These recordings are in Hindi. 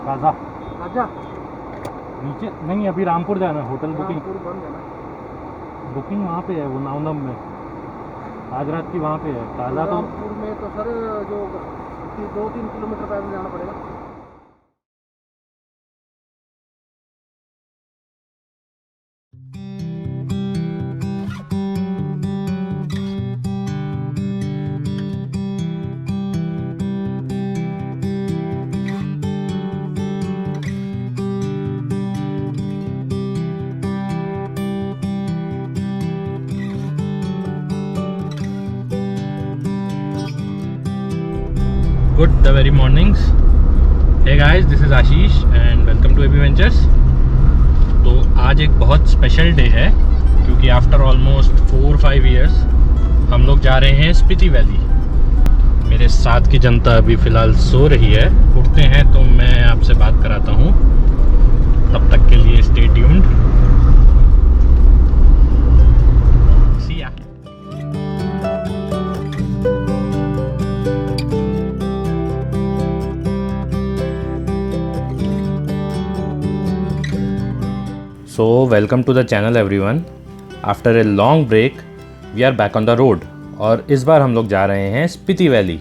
काजा आजा नीचे नहीं, अभी रामपुर जाना है। होटल बुकिंग बंद है ना। बुकिंग वहाँ पे है, वो नावनम में आज रात की वहाँ पे है। काजा तो रामपुर में तो सर जो 2-3 किलोमीटर पैदल जाना पड़ेगा। Good the very mornings. Hey guys, this is Ashish and welcome to AB ventures. तो आज एक बहुत स्पेशल डे है क्योंकि आफ्टर ऑलमोस्ट 4-5 इयर्स हम लोग जा रहे हैं स्पीति वैली। मेरे साथ की जनता अभी फ़िलहाल सो रही है, उठते हैं तो मैं आपसे बात कराता हूँ। तब तक के लिए स्टे ट्यून्ड। सी या। So welcome to the channel everyone. After a long break, we are back on the road और इस बार हम लोग जा रहे हैं Spiti valley.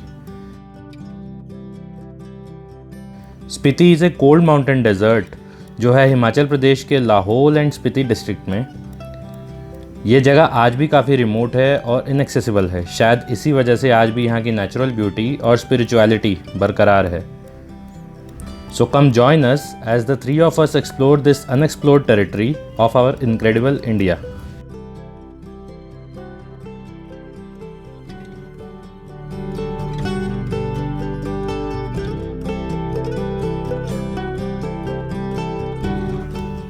Spiti is a cold mountain desert जो है हिमाचल प्रदेश के लाहौल एंड स्पीति डिस्ट्रिक्ट में। ये जगह आज भी काफ़ी रिमोट है और इनएक्सेसिबल है। शायद इसी वजह से आज भी यहाँ की नेचुरल ब्यूटी और स्पिरिचुअलिटी बरकरार है। So come join us as the three of us explore this unexplored territory of our incredible India.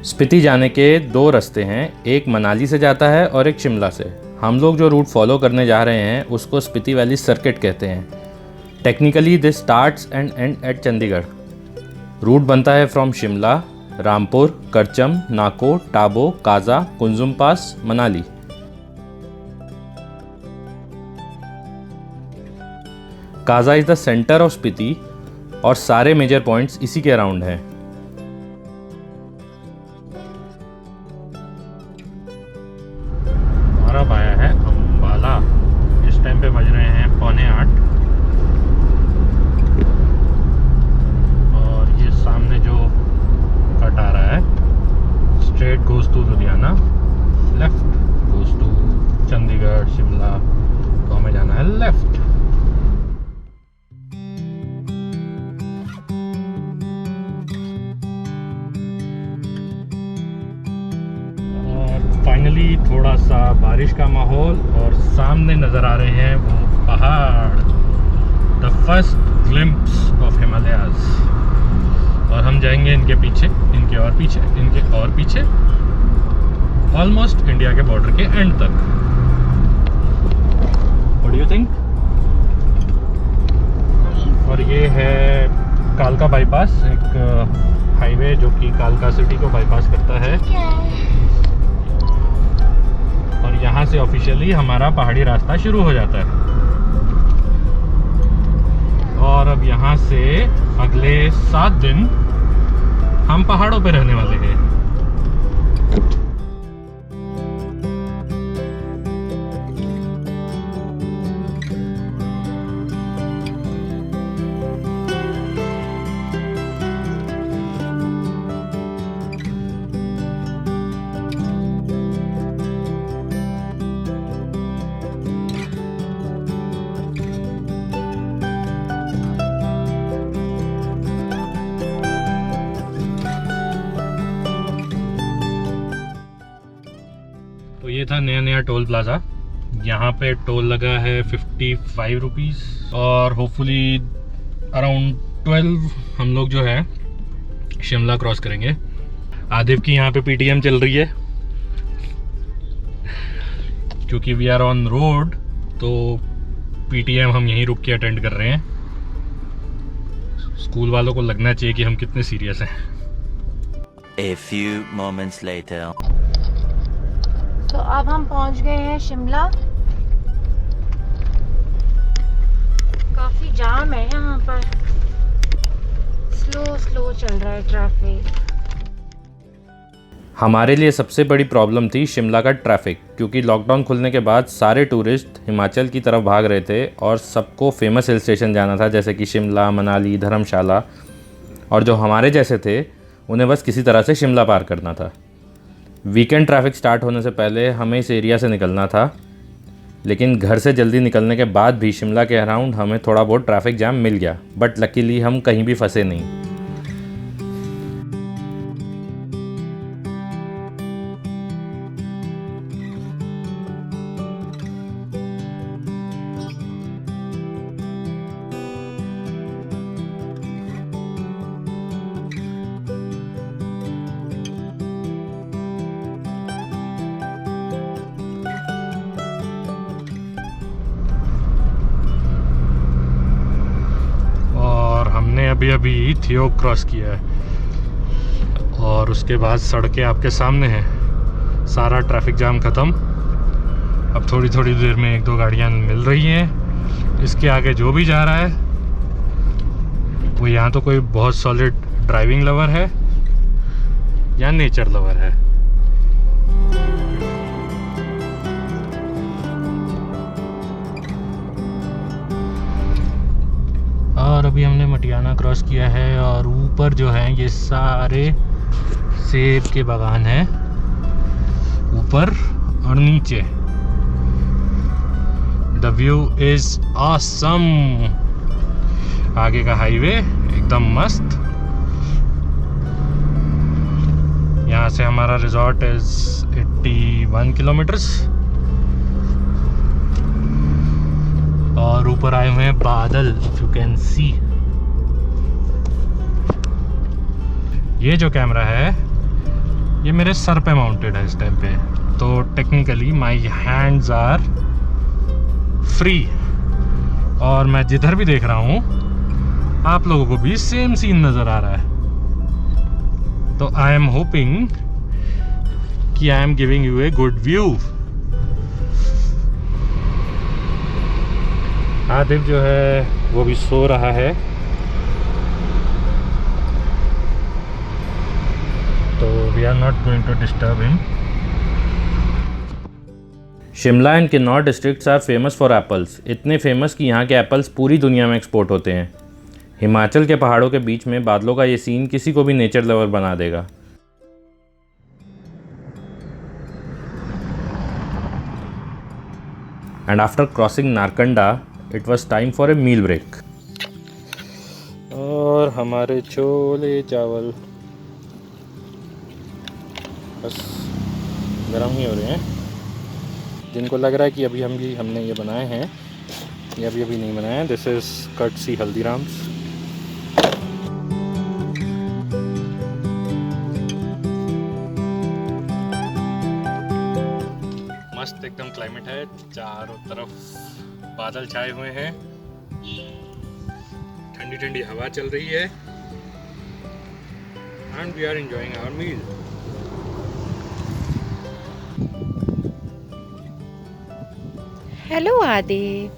Spiti जाने के दो रास्ते हैं, एक मनाली से जाता है और एक शिमला से। हम लोग जो रूट फॉलो करने जा रहे हैं उसको स्पीति वैली सर्किट कहते हैं। Technically this starts and end at Chandigarh. Route बनता है from Shimla, Rampur, Karcham, Nako, Tabo, Kaza, Kunzum pass, Manali. Kaza is the centre of Spiti और सारे मेजर पॉइंट्स इसी के अराउंड हैं। हमारा आया है अम्बाला। इस टाइम पे बज रहे हैं 7:45। सामने जो कट आ रहा है straight goes to Ludhiana, left goes to Chandigarh, Shimla. तो हमें जाना है लेफ्ट। और फाइनली थोड़ा सा बारिश का माहौल और सामने नज़र आ रहे हैं वो पहाड़, the first glimpse of Himalayas. और हम जाएंगे इनके पीछे, इनके और पीछे, इनके और पीछे, ऑलमोस्ट इंडिया के बॉर्डर के एंड तक। What do you think? और ये है कालका बाईपास, एक हाईवे जो कि कालका सिटी को बाईपास करता है। और यहाँ से ऑफिशियली हमारा पहाड़ी रास्ता शुरू हो जाता है। और अब यहाँ से अगले 7 दिन हम पहाड़ों पे रहने वाले हैं। तो ये था नया नया टोल प्लाज़ा। यहाँ पे टोल लगा है 55 रुपीज़ और होपफुली अराउंड 12 हम लोग जो है शिमला क्रॉस करेंगे। आदिव की यहाँ पे पीटीएम चल रही है क्योंकि वी आर ऑन रोड, तो पीटीएम हम यहीं रुक के अटेंड कर रहे हैं। स्कूल वालों को लगना चाहिए कि हम कितने सीरियस हैं। A few moments later. तो अब हम पहुंच गए हैं शिमला। काफी जाम है यहाँ पर। स्लो स्लो चल रहा है ट्रैफिक। हमारे लिए सबसे बड़ी प्रॉब्लम थी शिमला का ट्रैफिक, क्योंकि लॉकडाउन खुलने के बाद सारे टूरिस्ट हिमाचल की तरफ भाग रहे थे और सबको फेमस हिल स्टेशन जाना था, जैसे कि शिमला, मनाली, धर्मशाला। और जो हमारे जैसे थे उन्हें बस किसी तरह से शिमला पार करना था। वीकेंड ट्रैफिक स्टार्ट होने से पहले हमें इस एरिया से निकलना था, लेकिन घर से जल्दी निकलने के बाद भी शिमला के अराउंड हमें थोड़ा बहुत ट्रैफिक जाम मिल गया, बट लकीली हम कहीं भी फंसे नहीं। हमने अभी थियो क्रॉस किया है और उसके बाद सड़कें आपके सामने हैं। सारा ट्रैफिक जाम ख़त्म। अब थोड़ी थोड़ी देर में एक दो गाड़ियाँ मिल रही हैं। इसके आगे जो भी जा रहा है वो यहाँ तो कोई बहुत सॉलिड ड्राइविंग लवर है या नेचर लवर है। और अभी हमने मटियाना क्रॉस किया है और ऊपर जो है ये सारे सेब के बागान हैं, ऊपर और नीचे। The view is awesome. आगे का हाईवे एकदम मस्त। यहाँ से हमारा रिजॉर्ट इज 81 किलोमीटर्स और ऊपर आए हुए हैं बादल, यू कैन सी। ये जो कैमरा है ये मेरे सर पे माउंटेड है इस टाइम पे, तो technically my hands are free और मैं जिधर भी देख रहा हूँ आप लोगों को भी सेम सीन नज़र आ रहा है। तो आई एम होपिंग कि I am giving you a good view. Adiv जो है वो भी सो रहा है, तो we are not going to disturb him. Shimla and Kinnaur districts are famous for apples. इतने फेमस कि यहाँ के एप्पल्स पूरी दुनिया में एक्सपोर्ट होते हैं। हिमाचल के पहाड़ों के बीच में बादलों का ये सीन किसी को भी नेचर लवर बना देगा। And after crossing Narkanda it was time for a meal break. और हमारे छोले चावल बस गर्म ही हो रहे हैं। जिनको लग रहा है कि अभी हमने ये बनाए हैं, ये अभी नहीं बनाए हैं। This is courtesy Haldiram's. मस्त एकदम क्लाइमेट है, चारों तरफ बादल छाए हुए हैं, ठंडी ठंडी हवा चल रही है and we are enjoying our meal. Hello Adi.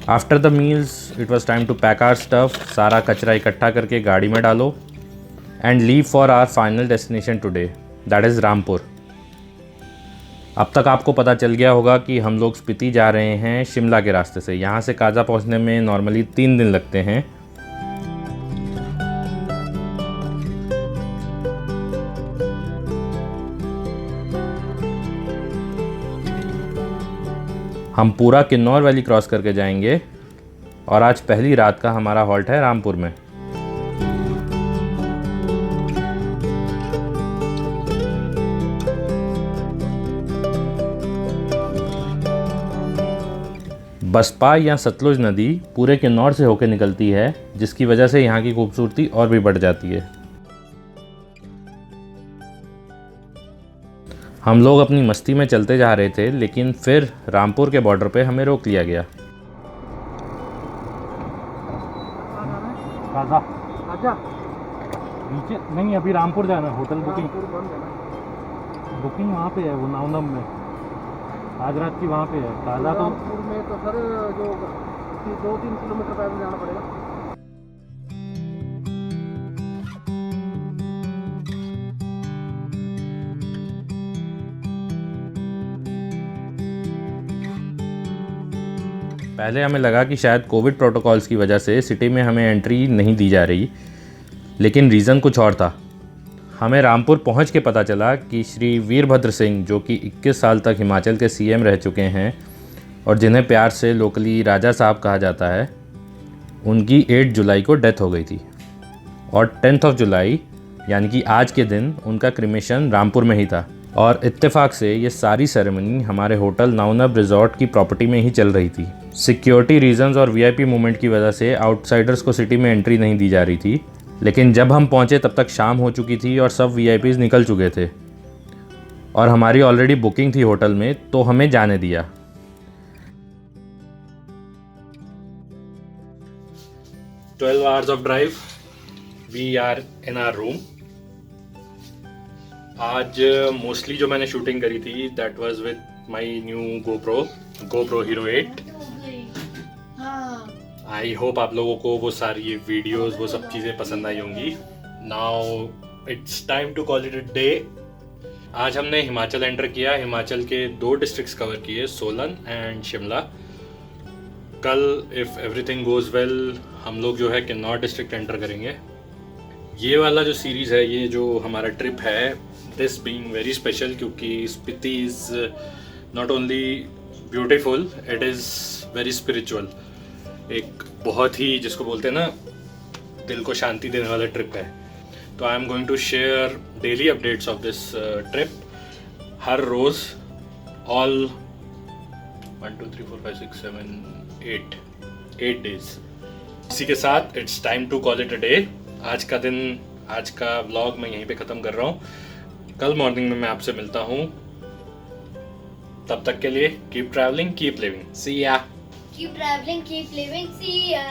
After the meals it was time to pack our stuff. सारा कचरा इकट्ठा करके गाड़ी में डालो and leave for our final destination today, that is Rampur. अब तक आपको पता चल गया होगा कि हम लोग स्पीति जा रहे हैं शिमला के रास्ते से। यहाँ से काजा पहुँचने में नॉर्मली 3 दिन लगते हैं। हम पूरा किन्नौर वैली क्रॉस करके जाएंगे और आज पहली रात का हमारा हॉल्ट है रामपुर में। बसपा या सतलुज नदी पूरे किन्नौर से होकर निकलती है, जिसकी वजह से यहाँ की खूबसूरती और भी बढ़ जाती है। हम लोग अपनी मस्ती में चलते जा रहे थे, लेकिन फिर रामपुर के बॉर्डर पे हमें रोक लिया गया। काजा अच्छा नीचे नहीं, अभी रामपुर जाना है, होटल बुकिंग रामपुर बंद है ना। बुकिंग वहाँ पे है, वो नावनम में आज रात की वहाँ पे है। काजा तो रामपुर में तो सर जो 2-3 किलोमीटर पैदल जाना पड़ेगा। पहले हमें लगा कि शायद कोविड प्रोटोकॉल्स की वजह से सिटी में हमें एंट्री नहीं दी जा रही, लेकिन रीज़न कुछ और था। हमें रामपुर पहुंच के पता चला कि श्री वीरभद्र सिंह, जो कि 21 साल तक हिमाचल के सीएम रह चुके हैं और जिन्हें प्यार से लोकली राजा साहब कहा जाता है, उनकी 8 जुलाई को डेथ हो गई थी और 10 जुलाई यानी कि आज के दिन उनका क्रिमेशन रामपुर में ही था। और इत्तेफाक से ये सारी सेरेमनी हमारे होटल नावनब रिजॉर्ट की प्रॉपर्टी में ही चल रही थी। सिक्योरिटी रीजंस और वीआईपी मूवमेंट की वजह से आउटसाइडर्स को सिटी में एंट्री नहीं दी जा रही थी, लेकिन जब हम पहुंचे तब तक शाम हो चुकी थी और सब वीआईपीज़ निकल चुके थे और हमारी ऑलरेडी बुकिंग थी होटल में, तो हमें जाने दिया। Twelve hours of drive. We are in our room. आज मोस्टली जो मैंने शूटिंग करी थी that was with my new GoPro Hero 8। I hope आप लोगों को वो सारी वीडियोस वो सब चीज़ें पसंद आई होंगी। Now it's time to call it a day. आज हमने हिमाचल एंटर किया। हिमाचल के 2 डिस्ट्रिक्ट्स कवर किए, सोलन एंड शिमला। कल इफ़ एवरीथिंग गोज़ वेल हम लोग जो है किन्नौर डिस्ट्रिक्ट एंटर करेंगे। ये वाला जो सीरीज़ है, ये जो हमारा ट्रिप है, दिस बीइंग वेरी स्पेशल क्योंकि Spiti is not only beautiful, it is very spiritual. एक बहुत ही जिसको बोलते हैं ना दिल को शांति देने वाला ट्रिप है। तो I am going to share daily updates of this trip हर रोज़, ऑल 1 2 3 4 5 6 7 8 डेज। इसी के साथ it's time to call it a day. आज का दिन, आज का व्लॉग मैं यहीं पे ख़त्म कर रहा हूँ। कल मॉर्निंग में मैं आपसे मिलता हूँ। तब तक के लिए कीप ट्रैवलिंग, कीप लिविंग, सी या। Keep traveling, keep living. See ya.